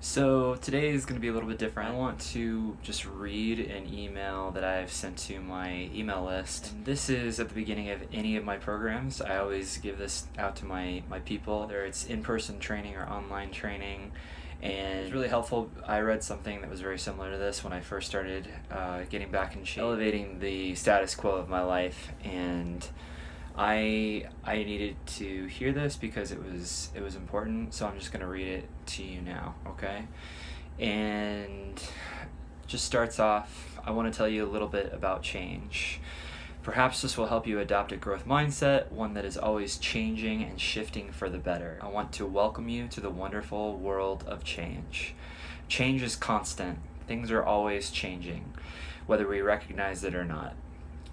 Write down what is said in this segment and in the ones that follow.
So today is going to be a little bit different. I want to just read an email that I've sent to my email list. And this is at the beginning of any of my programs. I always give this out to my people, whether it's in-person training or online training. And it's really helpful. I read something that was very similar to this when I first started getting back in shape, elevating the status quo of my life. And I needed to hear this because it was important, so I'm just going to read it to you now, okay? And just starts off, I want to tell you a little bit about change. Perhaps this will help you adopt a growth mindset, one that is always changing and shifting for the better. I want to welcome you to the wonderful world of change. Change is constant. Things are always changing, whether we recognize it or not.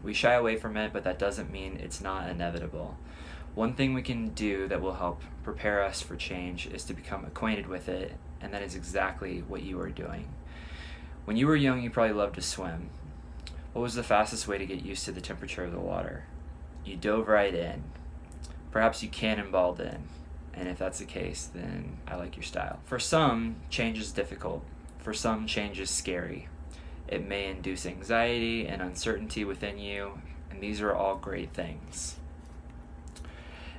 We shy away from it, but that doesn't mean it's not inevitable. One thing we can do that will help prepare us for change is to become acquainted with it, and that is exactly what you are doing. When you were young, you probably loved to swim. What was the fastest way to get used to the temperature of the water? You dove right in. Perhaps you cannonballed in, and if that's the case, then I like your style. For some, change is difficult. For some, change is scary. It may induce anxiety and uncertainty within you, and these are all great things.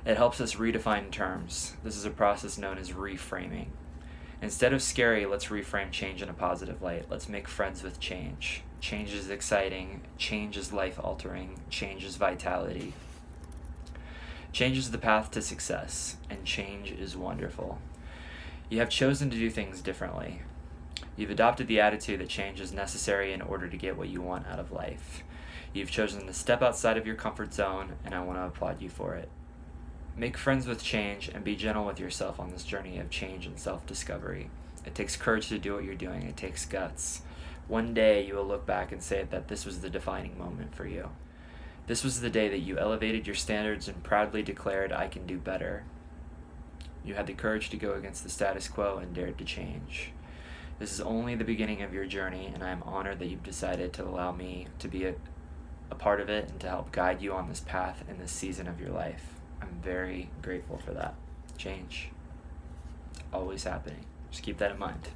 It helps us redefine terms. This is a process known as reframing. Instead of scary, let's reframe change in a positive light. Let's make friends with change. Change is exciting. Change is life-altering. Change is vitality. Change is the path to success, and change is wonderful. You have chosen to do things differently. You've adopted the attitude that change is necessary in order to get what you want out of life. You've chosen to step outside of your comfort zone, and I want to applaud you for it. Make friends with change and be gentle with yourself on this journey of change and self-discovery. It takes courage to do what you're doing. It takes guts. One day you will look back and say that this was the defining moment for you. This was the day that you elevated your standards and proudly declared, "I can do better." You had the courage to go against the status quo and dared to change. This is only the beginning of your journey, and I am honored that you've decided to allow me to be a part of it and to help guide you on this path in this season of your life. I'm very grateful for that. Change. It's always happening. Just keep that in mind.